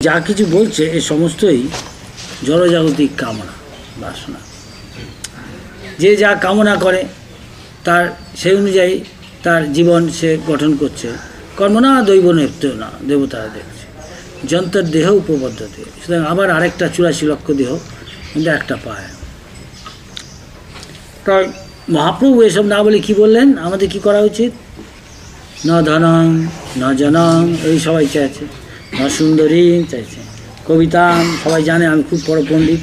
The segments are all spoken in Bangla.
যা কিছু বলছে এ সমস্তই জড়জাগতিক কামনা বাসনা। যে যা কামনা করে তার সেই অনুযায়ী তার জীবন সে গঠন করছে। কর্মনা দৈব নেপ্ত না, দেবতারা দেখছে যন্ত্রের দেহ উপবদ্ধতে। সুতরাং আবার আরেকটা 84 লক্ষ দেহ, কিন্তু একটা পায়। তাই মহাপ্রভু এসব না বলে কি বললেন, আমাদের কি করা উচিত? ন ধনং ন জনং, এই সবাই চাইছে। ন সুন্দরী চাইছে। কবিতাম সবাই জানে আমি খুব বড় পণ্ডিত।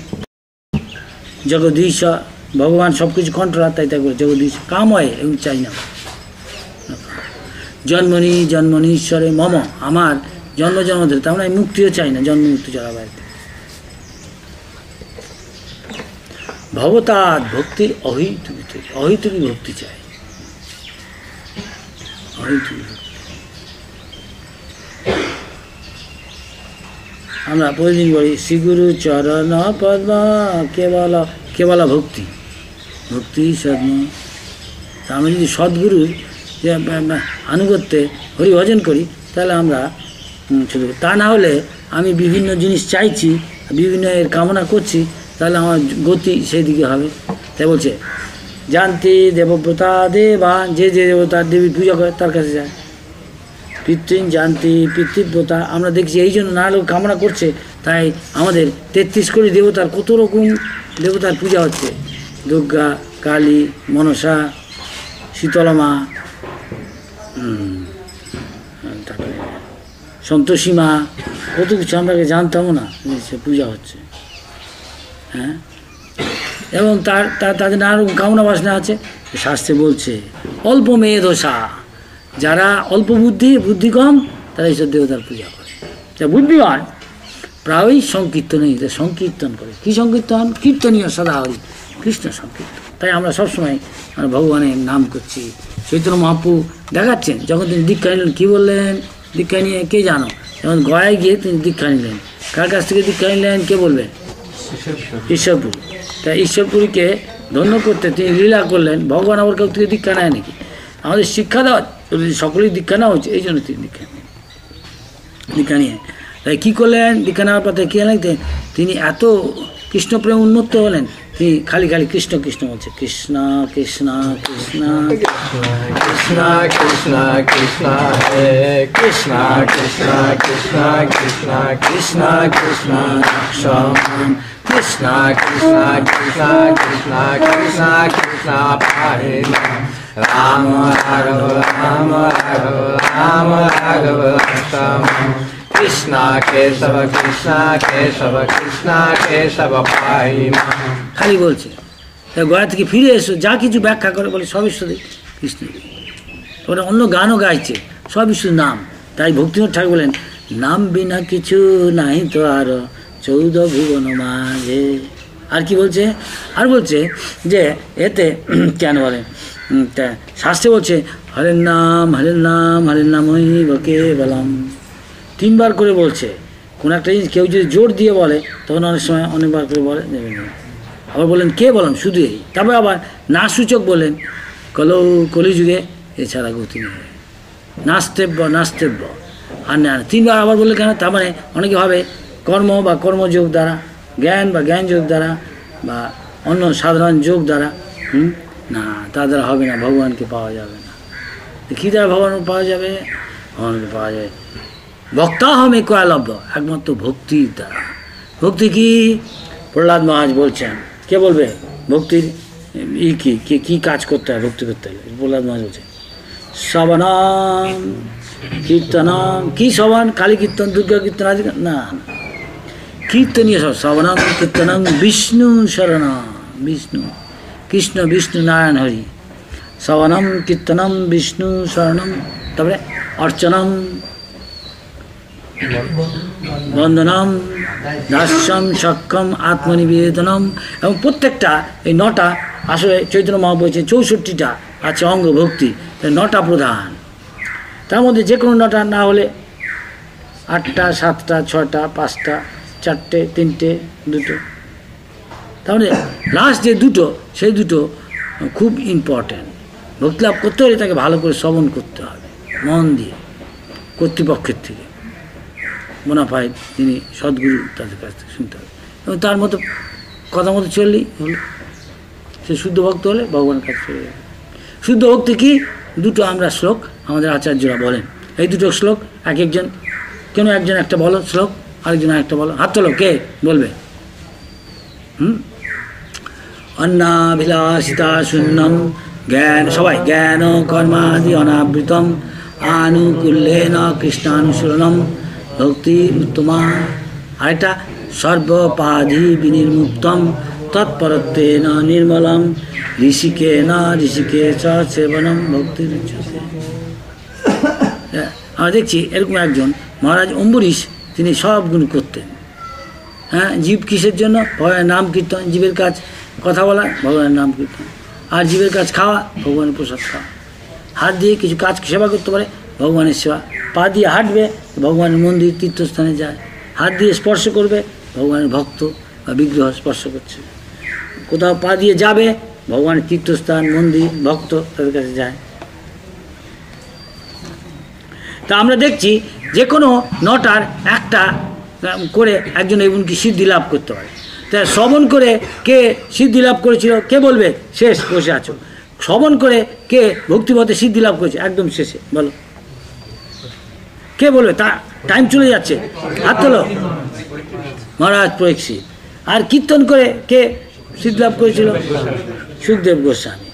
জগদীশ ভগবান সব কিছু কন্ট্রোলার, তাই তাই করে জগদীশ কাম হয়, এবং চাই না। জন্মনি জন্মনি ঈশ্বরে মম, আমার জন্ম জন্ম ধরে, তার মানে আমি মুক্তিও চাই না, জন্ম মুক্তি চলা বাড়িতে। ভবতাৎ ভক্তির অহৈতুকী, অহৈতুকী ভক্তি চাই, অহৈতুকী ভক্তি। আমরা প্রতিদিন বলি শ্রীগুরু চরণ পদ্ম কেবল কেবল ভক্তি, ভক্তি সদ্ম। আমরা যদি সদ্গুরুর আনুগত্যে হরিভজন করি তাহলে আমরা শুধু, তা না হলে আমি বিভিন্ন জিনিস চাইছি, বিভিন্ন এর কামনা করছি, তাহলে আমার গতি সেই দিকে হবে। তাই বলছে জানতি দেবব্রতা দেবা, যে যে দেবতার দেবী পূজা করে তার কাছে যায়। পিতৃন জানতি পিতৃব্রতা, আমরা দেখছি এই জন্য না হলেও কামনা করছে, তাই আমাদের 33 কোটি দেবতার কত রকম দেবতার পূজা হচ্ছে। দুর্গা, কালী, মনসা, শীতলা মা, তারপরে সন্তোষী মা, কত কিছু আমরা জানতামও না সে পূজা হচ্ছে। হ্যাঁ, এবং তাদের নানা রকম কামনা বাসনা আছে। শাস্ত্রে বলছে অল্প মেধসা, যারা অল্প বুদ্ধি কম, তারা এইসব দেবতার পূজা করে। যা বুদ্ধিমান প্রায়ই সংকীর্তনে সংকীর্তন করে। কি সংকীর্তন? কীর্তনীয় সদা হরি, কৃষ্ণ সংকীর্তন। তাই আমরা সবসময় ভগবানের নাম করছি। চৈতন্য মহাপ্রভু দেখাচ্ছেন, যখন তিনি দীক্ষা নিলেন কী বললেন? দীক্ষা নিয়ে কে জানো? যখন গয়ায় গিয়ে তিনি দীক্ষা নিলেন, কার কাছ থেকে দীক্ষা নিলেন কে বলবেন? ঈশ্বরপুরী। তাই ঈশ্বরপুরীকে ধন্য করতে তিনি লীলা করলেন। ভগবান আবার কেউ থেকে দীক্ষা নেয় নাকি? আমাদের শিক্ষা দেওয়া, সকলেই দীক্ষা নেওয়া হচ্ছে, এই জন্য তিনি দীক্ষা নিয়ে তাই কী করলেন? দীক্ষা নেওয়ার পথে কী হলেন? তিনি এত কৃষ্ণপ্রেম উন্মত্ত হলেন, তিনি খালি কৃষ্ণ কৃষ্ণ বলছে। কৃষ্ণ কৃষ্ণ কৃষ্ণ কৃষ্ণ কৃষ্ণ কৃষ্ণ হে কৃষ্ণ কৃষ্ণ কৃষ্ণ কৃষ্ণ কৃষ্ণ কৃষ্ণ কৃষ্ণ কৃষ্ণ কৃষ্ণ কৃষ্ণ কৃষ্ণ কৃষ্ণ পাহে রাম রাঘব রাম রাঘব রাম রাঘব কৃষ্ণ কেশব কৃষ্ণ কেশব কৃষ্ণ কেশব পাহি। খালি বলছে। গয়া থেকে ফিরে এসো, যা কিছু ব্যাখ্যা করে বলে সবই শুধু কৃষ্ণ। ওরা অন্য গানও গাইছে, সবই শুধু নাম। তাই ভক্তিনাথ ঠাকুর বলেন নাম বিনা কিছু নাই তো আর 14 ভুবন মাঝে। আর কি বলছে? আর বলছে যে এতে কেন বলে, শাস্ত্রে বলছে হরের নাম হরের নাম হরের নাম বকে বলাম। 3 বার করে বলছে। কোনো একটা জিনিস কেউ যদি জোর দিয়ে বলে তখন অনেক সময় অনেকবার করে বলে দেবে না। আবার বলেন কে বললাম শুধু এই। তারপরে আবার না সূচক বলেন কলিযুগে এছাড়া গতি নেই, নাস্তেব্য নাস্তেব্য। আর না 3 বার আবার বললে কেন? তার মানে অনেকে ভাবে কর্ম বা কর্মযোগ দ্বারা, জ্ঞান বা জ্ঞান যোগ দ্বারা, বা অন্য সাধারণ যোগ দ্বারা। না, তা দ্বারা হবে না, ভগবানকে পাওয়া যাবে না। কী দ্বারা ভগবান পাওয়া যাবে? ভগবানকে পাওয়া যায় ভক্তা হমে কয়ালব্য, একমাত্র ভক্তির দ্বারা। ভক্তি কি? প্রহ্লাদ মহারাজ বলছেন। কে বলবে ভক্তির কি কাজ করতে হয়? ভক্তি করতে হলে প্রহ্লাদ মহারাজ বলছেন শ্রবণম কীর্তনম। কি শ্রবণ? কালী কীর্তন, দুর্গা কীর্তন আদি না, কীর্তনীয় সব। শ্রবণম কীর্তনম বিষ্ণু শরণ, বিষ্ণু কৃষ্ণ বিষ্ণু নারায়ণ হরি। শ্রবণম কীর্তনম বিষ্ণু শরণম, তারপরে অর্চনম বন্দনম দাস্যম সক্ষম আত্মনিবেদনম। এবং প্রত্যেকটা এই 9টা আসলে চৈতন্য মহাপ্রভু বলছে 64টা আছে অঙ্গ ভক্তি, 9টা প্রধান। তার মধ্যে যে কোনো 9টা না হলে 8টা 7টা 6টা 5টা 4টে 3টে 2টো। তাহলে লাস্ট যে 2টো, সেই 2টো খুব ইম্পর্ট্যান্ট। ভক্তি লাভ করতে হলে তাকে ভালো করে শ্রবণ করতে হবে মন দিয়ে, কর্তৃপক্ষের থেকে। বোনাফাইড তিনি সদ্গুরু, তাদের কাছ থেকে শুনতে হবে এবং তার মতো কথা মতো চললেই হলো। সে শুদ্ধ ভক্ত হলে ভগবানের কাছে চলে যাবে। শুদ্ধ ভক্তি কি? দুটো আমরা শ্লোক আমাদের আচার্যরা বলেন, এই দুটো শ্লোক এক একজন, কেন একজন একটা বলো শ্লোক, আরেকজন একটা বলো, হাত তোলো, কে বলবে? অন্নাভিলাষিতা শূন্যম জ্ঞান, সবাই জ্ঞান কর্মাদি অনাবৃতম আনুকূল্যেন কৃষ্ণানুশীলনম ভক্তি উত্তমা। আরেকটা সর্বপাধি বিনির্মুক্তম তৎপরত্বেন নির্মলম ঋষিকেন ঋষিকেশ সেবনম ভক্তির উচ্যতে। আমরা দেখছি এরকম একজন মহারাজ অম্বরীশ, তিনি সবগুলো করতেন। হ্যাঁ, জীব কিসের জন্য? ভগবানের নাম কীর্তন। জীবের কাজ কথা বলা, ভগবানের নাম কীর্তন। আর জীবের কাজ খাওয়া, ভগবানের প্রসাদ খাওয়া। হাত দিয়ে কিছু কাজ সেবা করতে পারে, ভগবানের সেবা। পা দিয়ে হাঁটবে, ভগবানের মন্দির তীর্থস্থানে যায়। হাত দিয়ে স্পর্শ করবে, ভগবানের ভক্ত বা বিগ্রহ স্পর্শ করছে। কোথাও পা দিয়ে যাবে, ভগবানের তীর্থস্থান, মন্দির, ভক্ত তাদের কাছে যায়। তা আমরা দেখছি যে কোনো নটার একটা করে একজন এমনকি সিদ্ধি লাভ করতে পারে। তা শ্রবণ করে কে সিদ্ধি লাভ করেছিল কে বলবে? শেষ বসে আছো। শ্রবণ করে কে ভক্তিপথে সিদ্ধি লাভ করেছে একদম শেষে বলো, কে বলবে? তা টাইম চলে যাচ্ছে, হাত তোলো। মহারাজ পরীক্ষিত। আর কীর্তন করে কে সিদ্ধি লাভ করেছিল? সুখদেব গোস্বামী।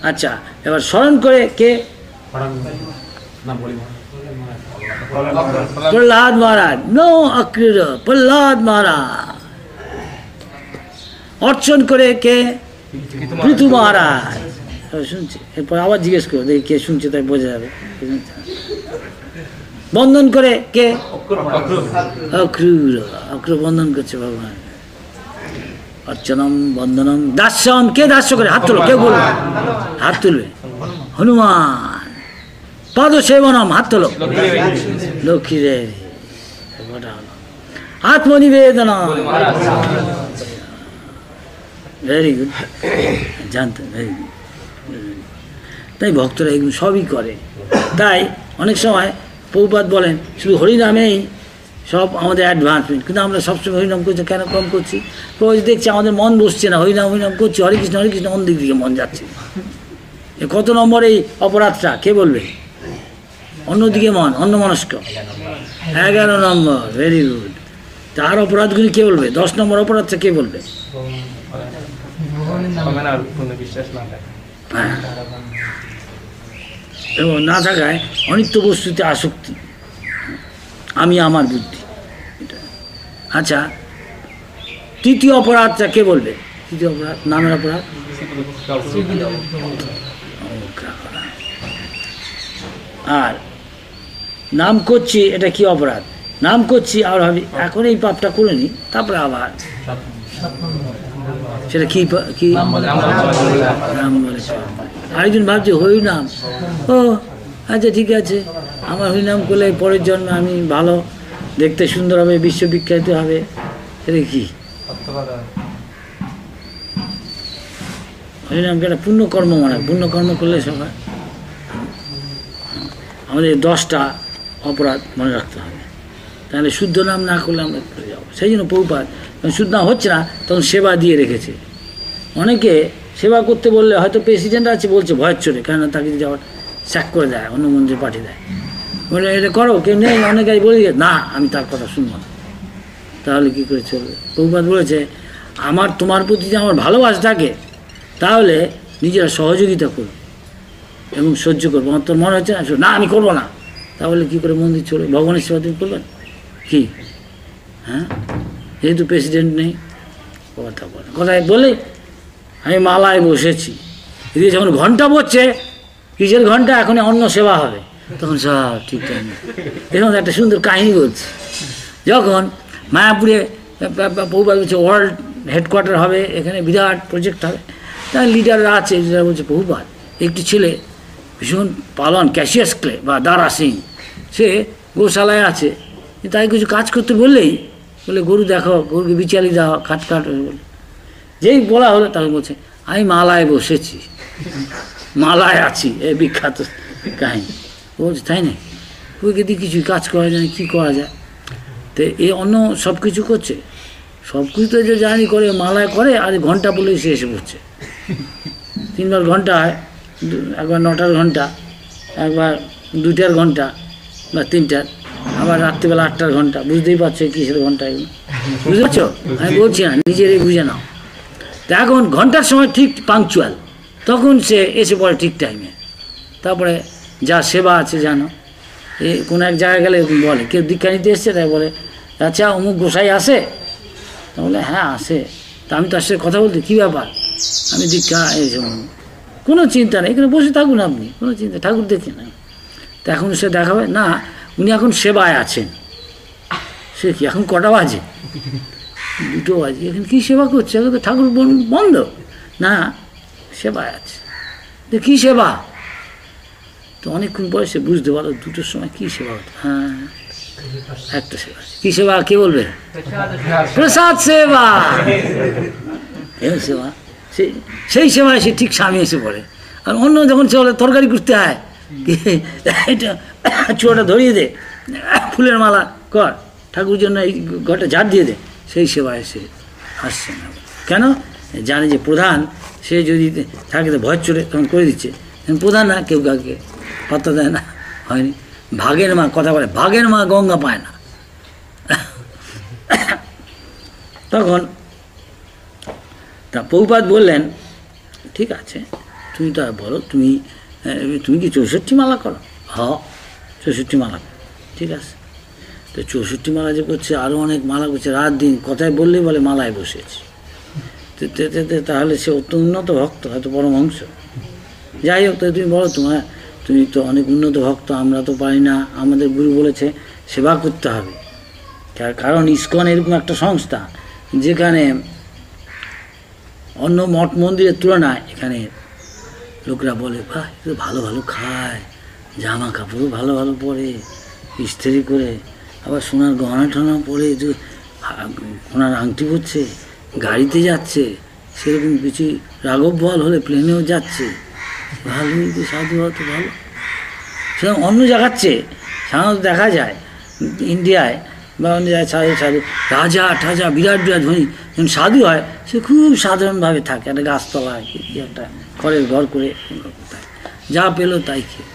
আচ্ছা, এবার স্মরণ করে কে? প্রহ্লাদ মহারাজ। নো অক্রিয়, প্রহ্লাদ মহারাজ। অর্চন করে কে? পৃথু মহারাজ। শুনছে, এরপর আবার জিজ্ঞেস করো, দেখি কে শুনছে, তাই বোঝা যাবে। বন্ধন করে কে? অক্রুর। অক্রুর বন্ধন করছে ভগবান। অর্চনম বন্ধনম। দাস্যম, কে দাস্য করে? হাত তুলো, কেউ বলবে? হাত তুলবে। হনুমান। পদ সেবনম, হাত তোলো। লক্ষ্মী রে। আত্মনিবেদন। ভেরি গুড, জানতেন, ভেরি গুড। তাই ভক্তরা এগুলো সবই করে। তাই অনেক সময় প্রভুপাদ বলেন শুধু হরিনামেই সব আমাদের অ্যাডভান্সমেন্ট, কিন্তু আমরা সবসময় হরিনাম করছি, কেন কম করছি? রোজ দেখছি আমাদের মন বসছে না, হরিনাম হরিনাম করছি, হরে কৃষ্ণ অন্য দিক দিকে মন যাচ্ছে। কত নম্বর এই অপরাধটা কে বলবে? অন্যদিকে মন, অন্য মনস্ক। 11 নম্বর। Very good. তার অপরাধগুলি কে বলবে? 10 নম্বর অপরাধটা কে বলবে? হ্যাঁ, এবং না থাকায় অনিত্য বস্তুতে আসক্তি, আমি আমার বুদ্ধি। আচ্ছা, তৃতীয় অপরাধটা কে বলবে? তৃতীয় অপরাধ, নামের অপরাধ। আর নাম করছি, এটা কি অপরাধ? নাম করছি আর ভাবি এখন এই পাপটা করে নি, তারপরে আবার সেটা কি কি নাম বলে। আরেকজন ভাবছে হরিনাম, ও আচ্ছা ঠিক আছে, আমার হরিনাম করলে পরের জন্মে আমি ভালো দেখতে সুন্দর হবে, বিশ্ববিখ্যাত হবে। এটা কি হরিনামকে একটা পুণ্যকর্ম মনে হয়। পুণ্যকর্ম করলে সবাই আমাদের 10টা অপরাধ মনে রাখতে হবে, তাহলে শুদ্ধ নাম না করলে আমরা করে যাবো। সেই জন্য প্রভুপাদ শুদ্ধ নাম হচ্ছে না, তখন সেবা দিয়ে রেখেছে। অনেকে সেবা করতে বললে হয়তো প্রেসিডেন্ট আছে বলছে ভয়ের চলে, কেননা তাকে যদি আবার স্যাক করে দেয়, অন্য মন্দিরে পাঠিয়ে দেয়, বলে এটা করো, কেউ নেই, অনেকে বলে দিয়ে না আমি তার কথা শুনবো না, তাহলে কী করে চলবে? প্রভুপাদ বলেছে আমার তোমার প্রতি যে আমার ভালোবাসা থাকে, তাহলে নিজেরা সহযোগিতা করবে এবং সহ্য করবো। আমার তোর মনে হচ্ছে না আমি করবো না, তাহলে কী করে মন্দির চলবে? ভগবানের সেবা তুমি করবেন কি? হ্যাঁ, যেহেতু প্রেসিডেন্ট নেই, কথা বলে কথায় বলে আমি মালায় বসেছি, এদিকে যখন ঘন্টা পড়ছে, কিসের ঘন্টা? এখন অন্য সেবা হবে, তখন সব ঠিকঠাক নেই। এরকম একটা সুন্দর কাহিনী বলছে, যখন মায়াপুরে প্রভুপাদ বলছে ওয়ার্ল্ড হেডকোয়ার্টার হবে, এখানে বিরাট প্রজেক্ট হবে, তার লিডাররা আছে, লিডার বলছে প্রভুপাদ একটি ছেলে ভীষণ পালন, ক্যাশিয়াস ক্লে বা দারা সিং, সে গোশালায় আছে, তাই কিছু কাজ করতে বললেই বলে গরু দেখো, গরুকে বিচালি দাও, কাট বলে, যেই বলা হলো তাকে বলছে আমি মালায় বসেছি, মালায় আছি, এই বিখ্যাত কাহিনী। বলছে তাই না, ওইকে দিয়ে কিছুই কাজ করা যায়, কী করা যায়? তো এ অন্য সব কিছু করছে, সব কিছু তো যে জানি করে মালায় করে, আর ঘন্টা বলে সে এসে পড়ছে। 3বার ঘন্টা হয়, একবার 9টার ঘন্টা, একবার 2টার ঘন্টা বা 3টার, আবার রাত্রিবেলা 8টার ঘন্টা। বুঝতেই পারছো কিসের ঘন্টা এগুলো, বুঝতে পারছো? আমি বলছি না, নিজেরই বুঝে নাও। তো এখন ঘন্টার সময় ঠিক পাংচুয়াল, তখন সে এসে পড়ে ঠিক টাইমে। তারপরে যা সেবা আছে জানো, কোনো এক জায়গায় গেলে বলে, কেউ দীক্ষা নিতে এসছে, তাই বলে আচ্ছা অমুক গোসাই আসে, তা বলে হ্যাঁ আসে। তা আমি তার সাথে কথা বলতে, কী ব্যাপার, আমি দীক্ষা এসে, কোনো চিন্তা নেই, এখানে বসে থাকুন আপনি, কোনো চিন্তা, ঠাকুর দেখে না। তা এখন সে দেখাবে না, উনি এখন সেবায় আছেন। সে কি এখন কটা বাজে? 2টো বাজে, এখন কী সেবা করছে? এখন তো ঠাকুর বন্ধ না, সেবায় আছে। তো কী সেবা? তো অনেকক্ষণ পরে সে বুঝতে পারো 2টোর সময় কী সেবা হতো। হ্যাঁ একটা সেবা, কী সেবা কে বলবে? প্রসাদ সেবা। এই সেবা, সেই সেবায় সে ঠিক স্বামী এসে পড়ে। আর অন্য যখন চলে তরকারি করতে হয়, এটা চুয়াটা ধরিয়ে দে, ফুলের মালা কর, ঠাকুর জন্য এই ঘরটা ঝাড় দিয়ে দে, সেই সেবায় সে আসছে না। কেন? জানে যে প্রধান, সে যদি থাকে তো ভয় চড়ে তখন করে দিচ্ছে। প্রধান না, কেউ কাউকে পাত্তা দেয় না, হয়নি। ভাগের মা কথা বলে, ভাগের মা গঙ্গা পায় না। তখন তা প্রভুপাদ বললেন, ঠিক আছে তুমি তো বলো, তুমি কি 64 মালা করো? হ, 64 মালা, ঠিক আছে। তো 64 মালা যে করছে, আরও অনেক মালা করছে, রাত দিন কথায় বললেই বলে মালায় বসেছে। তাহলে সে অত উন্নত ভক্ত, হয়তো পরমহংস। যাই হোক, তো তুমি বলো, তুমি তো অনেক উন্নত ভক্ত, আমরা তো পারি না, আমাদের গুরু বলেছে সেবা করতে হবে। কারণ ইসকন এরকম একটা সংস্থা যেখানে অন্য মঠ মন্দিরের তুলনায় এখানে লোকরা বলে, বাহ ভালো ভালো খায়, জামা কাপড়ও ভালো ভালো পরে, ইস্ত্রি করে, আবার সোনার গহনা টহনা পরে, সোনার আংটি পরছে, গাড়িতে যাচ্ছে, সেরকম কিছু রাঘব বল হলে প্লেনেও যাচ্ছে, ভালোই তো সাধু হতো ভালো। সেরকম অন্য জায়গাচ্ছে সাধারণত দেখা যায় ইন্ডিয়ায় বা অন্য জায়গায় সাধু রাজা ঠাজা বিরাট বিরাট ধনী, যখন সাধু হয় সে খুব সাধারণভাবে থাকে, একটা গাছতলায় কি একটা খড়ের ঘর করে থাকে, যা পেলো তাই খেয়ে।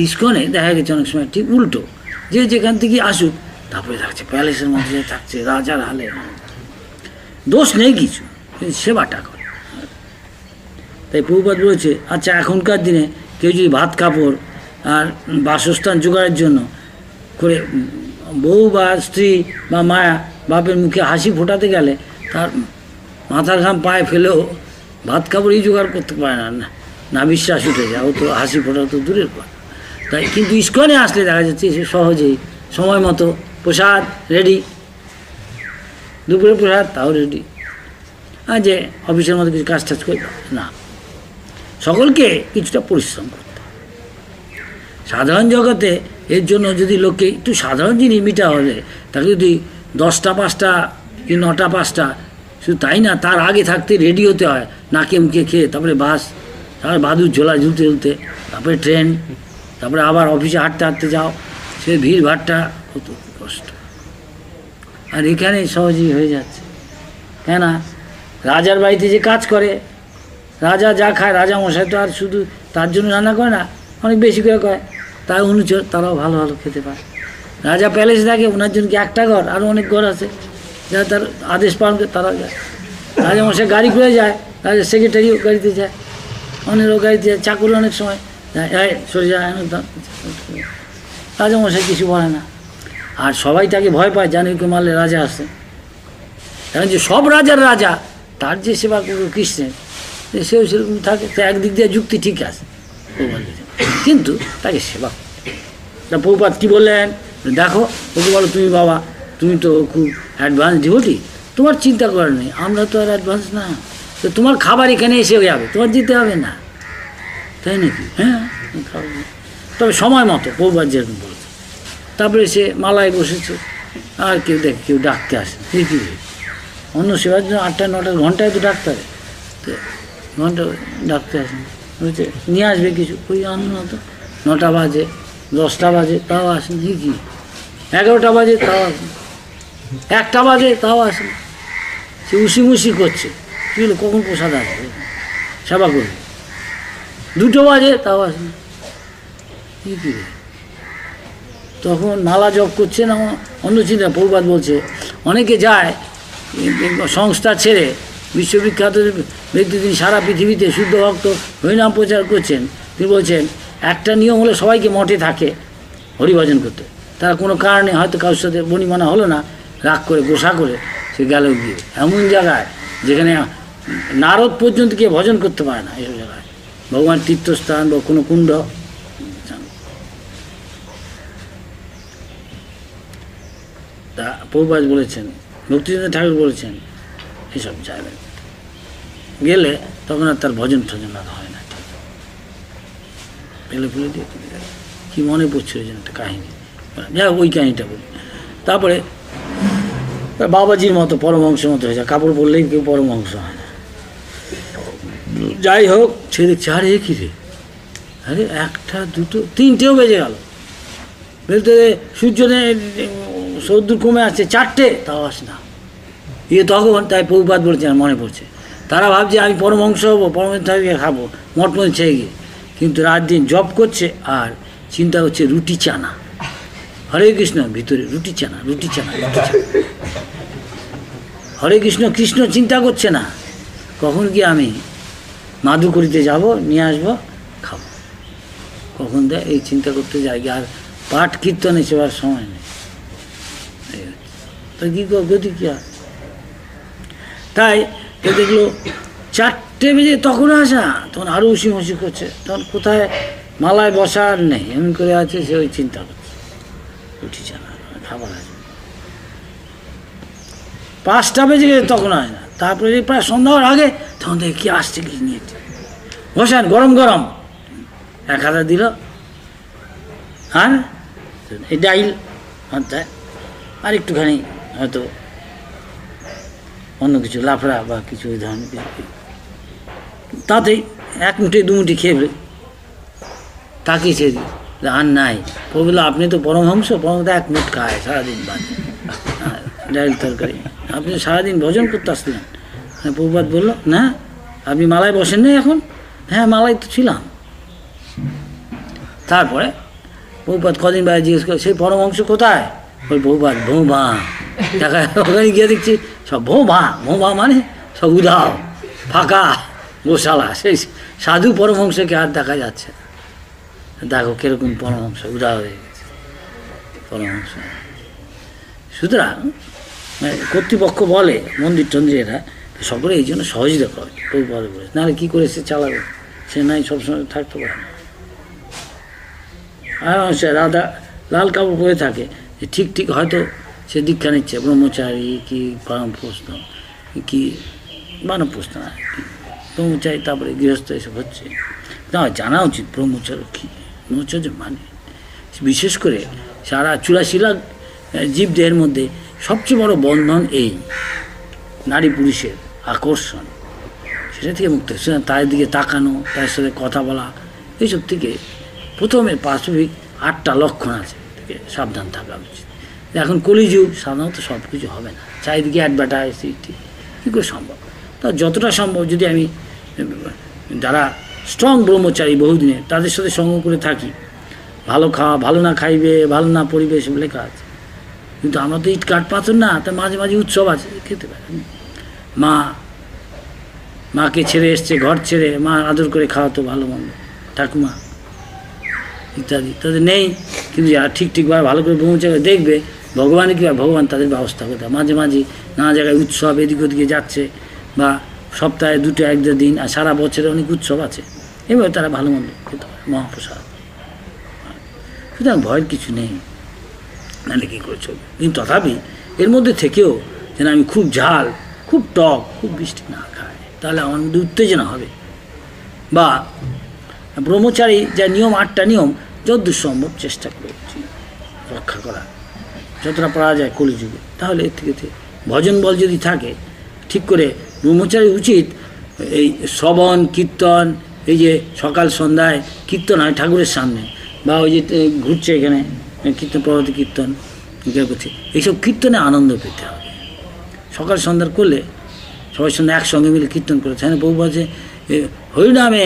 ইস্কনে দেখা গেছে অনেক সময় ঠিক উল্টো, যে যেখান থেকে আসুক তারপরে থাকছে প্যালেসের মধ্যে থাকছে, রাজার হালে, দোষ নেই কিছু, সেবাটা করে। তাই প্রভুপাদ বলেছে, আচ্ছা এখনকার দিনে কেউ যদি ভাত কাপড় আর বাসস্থান জোগাড়ের জন্য করে বউ বা স্ত্রী বা মায়া বাপের মুখে হাসি ফোটাতে গেলে তার মাথার ঘাম পায়ে ফেলেও ভাত কাপড়ই জোগাড় করতে পারে না, না বিশ্বাস উঠে যায়, ও তো হাসি ফোটা তো দূরের কথা। তাই কিন্তু ইস্কনে আসলে দেখা যাচ্ছে সে সহজেই সময় মতো প্রসাদ রেডি, দুপুরে প্রসাদ তাও রেডি, আর যে অফিসের মধ্যে কিছু কাজ টাজ করবে না, সকলকে কিছুটা পরিশ্রম করতে। সাধারণ জগতে এর জন্য যদি লোককে একটু সাধারণ জিনিস মিটা হলে, তাকে যদি 10টা 5টা কি 9টা 5টা, শুধু তাই না, তার আগে থাকতে রেডি হতে হয়, নাকে মুখে খেয়ে, তারপরে বাস, তারপরে বাদুর ঝোলা ঝুলতে ঝুলতে, তারপরে ট্রেন, তারপরে আবার অফিসে হাঁটতে হাঁটতে যাও, সে ভিড় ভাড়টা কত কষ্ট। আর এখানে সহজেই হয়ে যাচ্ছে, কেন? রাজার বাড়িতে যে কাজ করে, রাজা যা খায়, রাজা মশাই তো আর শুধু তার জন্য রান্না করে না, অনেক বেশি করে করে, তাই অনুচর তারাও ভালো ভালো খেতে পায়। রাজা প্যালেসে থাকে, ওনার জন্য কি একটা ঘর, আরও অনেক ঘর আছে, যারা তার আদেশ পালন করে তারাও যায়। রাজা মশাই গাড়ি করে যায়, রাজার সেক্রেটারিও গাড়িতে যায়, অনেরও গাড়িতে যায়, চাকরি অনেক সময় যায়, সরে যায়, রাজা মশাই কিছু বলে না। আর সবাই তাকে ভয় পায়, জানে ওকে মারলে রাজা আসে, কারণ যে সব রাজার রাজা, তার যে সেবা করবে কৃষ্ণের, সেও সেরকম থাকে। তো একদিক দিয়ে যুক্তি ঠিক আছে, কিন্তু তাকে সেবা তা প্রভুপাদ কী বললেন, দেখো ওকে বলো, তুমি বাবা তুমি তো খুব অ্যাডভান্স ডিভোটি, তোমার চিন্তা করার নেই, আমরা তো আর অ্যাডভান্স না, তো তোমার খাবার এখানে এসে যাবে, তোমার যেতে হবে না, তাই নাকি? হ্যাঁ, তবে সময় মতো প্রভুপাদ যেরকম বলছে। তারপরে সে মালায় বসেছে, আর কেউ দেখে কেউ ডাকতে আসে, কি অন্য সেবার জন্য 8টা 9টা ঘন্টায় তো ডাকতে হবে, তো ঘন্টা ডাকতে আসেন, বলছে নিয়ে আসবে কিছু, ওই আনন্দ তো 9টা বাজে 10টা বাজে তাও আসেন, কি 11টা বাজে তাও আসেন, 1টা বাজে তাও আসে না, সে উসিমুসি করছে, কী হলো কখন প্রসাদ আসবে, সেবা করবে। 2টো বাজে তাও আসে না, কী কী তখন মালা জপ করছে না অন্য চিন্তা। প্রভুপাদ বলছে অনেকে যায় সংস্থা ছেড়ে, বিশ্ববিখ্যাত ব্যক্তি তিনি সারা পৃথিবীতে শুদ্ধ ভক্ত হরিনাম প্রচার করছেন, তিনি বলছেন একটা নিয়ম হলো সবাইকে মঠে থাকে হরিভজন করতে, তার কোনো কারণে হয়তো কারোর সাথে বনিমানা হলো না, রাগ করে গোসা করে সে গেল গিয়ে এমন জায়গায় যেখানে নারদ পর্যন্ত গিয়ে ভজন করতে পারে না, এসব জায়গায় ভগবান তীর্থস্থান বা কোনো কুণ্ড। তা প্রভুপাদ বলেছেন, ভক্তিচন্দ্র ঠাকুর বলেছেন এসব জায়গায় গেলে তখন আর তার ভজন টজন আর হয় না। ফেলে ফেলে দিয়ে কী মনে পড়ছিল যেন একটা কাহিনী, যা ওই কাহিনিটা বলি। তারপরে বাবাজির মতো পরমহংসের মতো হয়ে যায়, কাপড় পরলেই কেউ পরমহংস হয় না। যাই হোক, সে দেখছে আরে কী রে, আরে 1টা 2টো 3টেও বেজে গেল, বলতে সূর্য সদ্দূর কমে আসছে, 4টে তাও আস না। তখন তাই প্রভুপাদ বলছে আর মনে পড়ছে, তারা ভাবছে আমি পরমহংস হবো, পরমহংস খাবো মঠ মধ্যে ছেড়ে গিয়ে, কিন্তু রাত দিন জপ করছে আর চিন্তা হচ্ছে রুটি চানা, হরে কৃষ্ণ ভিতরে রুটি চানা রুটি চানা রুটি চানা, হরে কৃষ্ণ কৃষ্ণ চিন্তা করছে না, কখন কি আমি মাধুকরীতে যাব, নিয়ে আসবো, খাবো, কখন দেয় এই চিন্তা করতে যাই। আর পাঠ কীর্তনে সেবার সময় নেই, তো কী গতি কী আর। তাই এ দেখলো 4টে বেজে তখন আসা, তখন আরও উসিমসি করছে, তখন কোথায় মালায় বসার নেই, এমন করে আছে সে ওই চিন্তা করছে রুটি চানা খাবার আছে। 5টা বেজে গেছে তখন হয় না, তারপরে প্রায় সন্ধ্যা হওয়ার আগে তখন দেখে কী আসছে কি নিয়ে বসান, গরম গরম 1000 দিল, আর এই ডাইল অর্থাৎ আর একটুখানি হয়তো অন্য কিছু লাফড়া বা কিছু ওই ধরনের কিছু, তাতেই 1 মুঠি 2 মুঠি খেয়ে ফেলে তাকিয়ে ছেড়ে দিই আর নাই। বললো আপনি তো পরমহংস, পরমহংস 1 মুঠ খায় সারাদিন বাজে ডাইল তরকারি, আপনি সারাদিন ভজন করতে আসলেন। প্রভুপাদ বললো না আপনি মালায় বসেন না এখন? হ্যাঁ মালায় তো ছিলাম। তারপরে প্রভুপাদ কদিন বাইরে জিজ্ঞেস করে সেই পরমহংস কোথায়? ওই প্রভুপাদ ভৌভা, দেখা ওখানে গিয়ে দেখছি সব ভৌভা, ভৌভা মানে সব উধাও ফাঁকা গোশালা, সেই সাধু পরমহংসকে আর দেখা যাচ্ছে। দেখো কীরকম পরমহংস উধাও হয়ে গেছে পরমহংস। সুতরাং কর্তৃপক্ষ বলে মন্দির টন্দিরেরা সকলে এই জন্য সহযোগিতা করে, প্রভুপাদ বলে, নাহলে কী করে সে চালাবে, সে নাই সবসময় থাকতে পারে না। আর সে রাধা লাল কাপড় পরে থাকে, ঠিক ঠিক হয়তো সে দীক্ষা নিচ্ছে, ব্রহ্মচারী কি পরমপ্রস্থ কি বানপ্রস্থ না কি ব্রহ্মচারী, তারপরে গৃহস্থ এসব হচ্ছে না। জানা উচিত ব্রহ্মচর্য কী, ব্রহ্মচর্য মানে বিশেষ করে সারা 84 লাখ জীবদেহের মধ্যে সবচেয়ে বড় বন্ধন এই নারী পুরুষের আকর্ষণ, সেটা থেকে মুক্ত। তাদের দিকে তাকানো, তাদের সাথে কথা বলা, এইসব থেকে প্রথমে প্রাথমিক 8টা লক্ষণ আছে, থেকে সাবধান থাকা উচিত। এখন কলিযুগ, সাধারণত সব কিছু হবে না, চারিদিকে অ্যাডভার্টাইজ, কী করে সম্ভব? তা যতটা সম্ভব যদি আমি যারা স্ট্রং ব্রহ্মচারী বহুদিনে তাদের সাথে সঙ্গ করে থাকি, ভালো খাওয়া, ভালো না খাইবে, ভালো না পরিবেশ লেখা আছে, কিন্তু আমরা তো ইট কাঠ পাথর না, তার মাঝে মাঝে উৎসব আছে, খেতে পারে। মাকে ছেড়ে এসছে, ঘর ছেড়ে, মা আদর করে খাওয়াতো ভালো মন্দ, ঠাকুমা ইত্যাদি তাদের নেই, কিন্তু যারা ঠিক ঠিকভাবে ভালো করে ব্রহ্মচারী দেখবে ভগবানের কী, ভগবান তাদের ব্যবস্থা করতে। মাঝে মাঝে নানা জায়গায় উৎসব এদিক ওদিকে যাচ্ছে, বা সপ্তাহে 2টো 1 দিন, আর সারা বছরে অনেক উৎসব আছে, এভাবে তারা ভালো মন্দ খেতে পারে, মহাপ্রসাদ। সুতরাং ভয়ের কিছু নেই, নাহলে কী করে চলবে। কিন্তু তথাপি এর মধ্যে থেকেও যেন আমি খুব ঝাল, খুব টক, খুব মিষ্টি না খাই, তাহলে আমার মধ্যে উত্তেজনা হবে। বা ব্রহ্মচারী যা নিয়ম, 8টা নিয়ম যতদূর সম্ভব চেষ্টা করে রক্ষা করা, যতটা পারা যায় কলিযুগে। তাহলে এর থেকে ভজন বল যদি থাকে ঠিক করে, ব্রহ্মচারী উচিত এই শ্রবণ কীর্তন, এই যে সকাল সন্ধ্যায় কীর্তন হয় ঠাকুরের সামনে, বা ওই যে ঘুরছে এখানে কীর্তন, প্রভাতী কীর্তন, করছে। এইসব কীর্তনে আনন্দ পেতে হবে। সকাল সন্ধ্যার করলে সবার সঙ্গে একসঙ্গে মিলে কীর্তন করে, সেখানে বহু আছে হরিনামে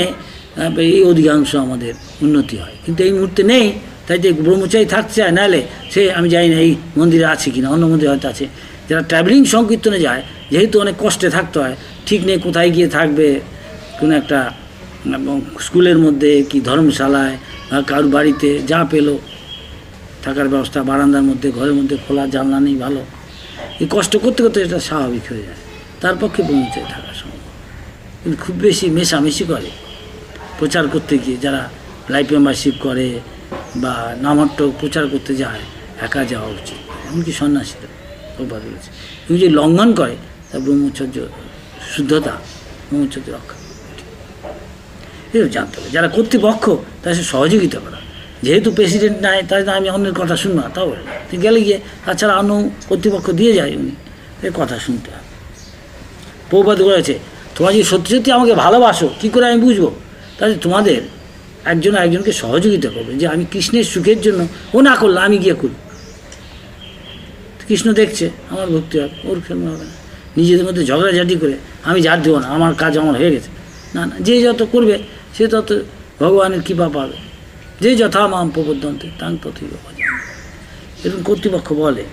এই অধিকাংশ আমাদের উন্নতি হয়। কিন্তু এই মুহূর্তে নেই, তাই যে ব্রহ্মচারী থাকতে চায়, নাহলে সে আমি জানি না এই মন্দিরে আছে কি না, অন্য মন্দিরে হয়তো আছে। যারা ট্রাভেলিং সংকীর্তনে যায়, যেহেতু অনেক কষ্টে থাকতে হয়, ঠিক নেই কোথায় গিয়ে থাকবে, কোনো একটা স্কুলের মধ্যে কি ধর্মশালায় বা কারোর বাড়িতে যা পেলো থাকার ব্যবস্থা, বারান্দার মধ্যে ঘরের মধ্যে খোলা জানলা নেই, ভালো, এই কষ্ট করতে করতে এটা স্বাভাবিক হয়ে যায়। তার পক্ষে ব্রহ্মচারী থাকা সম্ভব। কিন্তু খুব বেশি মেশামেশি করে প্রচার করতে গিয়ে, যারা লাইফ মেম্বারশিপ করে বা নামহট্ট প্রচার করতে যায়, একা যাওয়া উচিত। এমনকি সন্ন্যাসীরা প্রভাব রয়েছে, কিন্তু যে লঙ্ঘন করে তা ব্রহ্মচর্য শুদ্ধতা, ব্রহ্মচর্য রক্ষা এও জানতে হবে। যারা কর্তৃপক্ষ তার সাথে সহযোগিতা করা, যেহেতু প্রেসিডেন্ট নাই তাই আমি অন্যের কথা শুনবো না, তাও গেলে গিয়ে তাছাড়া অন্য কর্তৃপক্ষ দিয়ে যায়, উনি এর কথা শুনতে হবে। প্রবাদ করেছে, তোমরা যদি সত্যি সত্যি আমাকে ভালোবাসো, কী করে আমি বুঝবো? তাহলে তোমাদের একজন একজনকে সহযোগিতা করবে, যে আমি কৃষ্ণের সুখের জন্য ও না করলে আমি গিয়ে করি, কৃষ্ণ দেখছে আমার ভক্তি হবে, ওর খেলনা হবে না। নিজেদের মধ্যে ঝগড়াঝাটি করে আমি ঝাড় দেবো না, আমার কাজ আমার হয়ে গেছে, না না, যে যত করবে সে তত ভগবানের কৃপা পাবে। যে যথা মাম প্রবর্ধন্তে তাং তথৈব ভজামি, এরকম কর্তৃপক্ষ বলে,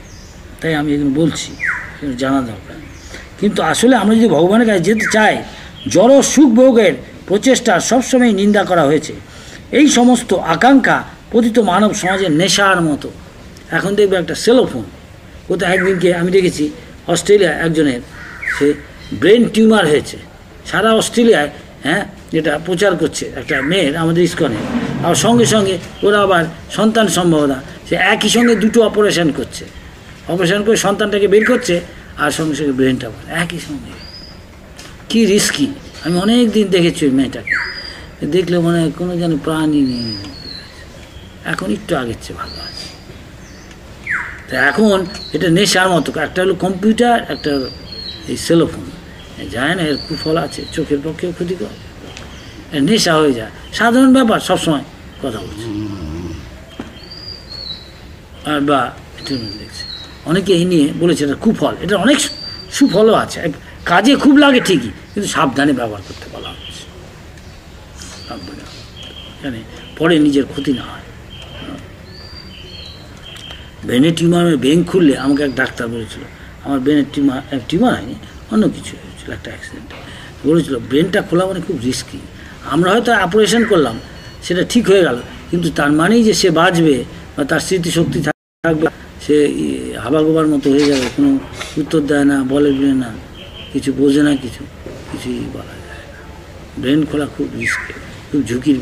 তাই আমি এগুলো বলছি, জানা দরকার। কিন্তু আসলে আমরা যদি ভগবানের কাছে যেতে চাই, জড় সুখ ভোগের প্রচেষ্টার সবসময় নিন্দা করা হয়েছে। এই সমস্ত আকাঙ্ক্ষা পতিত মানব সমাজের নেশার মতো। এখন দেখবে একটা সেলোফোন, কোথাও একদিনকে আমি দেখেছি অস্ট্রেলিয়া একজনের সে ব্রেন টিউমার হয়েছে, সারা অস্ট্রেলিয়ায়, হ্যাঁ, যেটা প্রচার করছে একটা মেয়ের আমাদের ইস্কনে, আর সঙ্গে সঙ্গে ওরা আবার সন্তান সম্ভাবনা, সে একই সঙ্গে দুটো অপারেশন করছে, অপারেশন করে সন্তানটাকে বের করছে আর সঙ্গে সঙ্গে ব্রেনটা একই সঙ্গে। কী রিস্কি! আমি অনেক দিন দেখেছি ওই মেয়েটাকে, দেখলে মনে হয় কোনো যেন প্রাণী নেই। এখন একটু আগের চেয়ে ভালো আছে। তো এখন এটা নেশার মতো, একটা হলো কম্পিউটার, একটা এই সেলোফোন, যায় না, এর কুফল আছে, চোখের পক্ষেও ক্ষতিকর, নেশা হয়ে যায়। সাধারণ ব্যাপার, সবসময় কথা বলছে আর বা এটা দেখছে অনেকে এই নিয়ে বলেছে এটা কুফল। এটা অনেক সুফলও আছে, কাজে খুব লাগে ঠিকই, কিন্তু সাবধানে ব্যবহার করতে বলা হচ্ছে, জানে পরে নিজের ক্ষতি না হয়। ব্রেনের টিউমারের ব্রেন খুললে আমাকে এক ডাক্তার বলেছিল, আমার ব্রেনের টিউমার হয়নি, অন্য কিছু হয়েছিল, একটা অ্যাক্সিডেন্টে বলেছিল ব্রেনটা খোলা মানে খুব রিস্কি। আমরা হয়তো অপারেশন করলাম, সেটা ঠিক হয়ে গেল, কিন্তু তার মানেই যে সে বাঁচবে বা তার স্মৃতিশক্তি থাকবে, সে হাবাগোবার মতো হয়ে যাবে, কোনো উত্তর দেয় না, বলে না, কিছু বোঝে না, কিছুই বলা যায় না। ব্রেন খোলা খুব রিস্কি, খুব ঝুঁকির।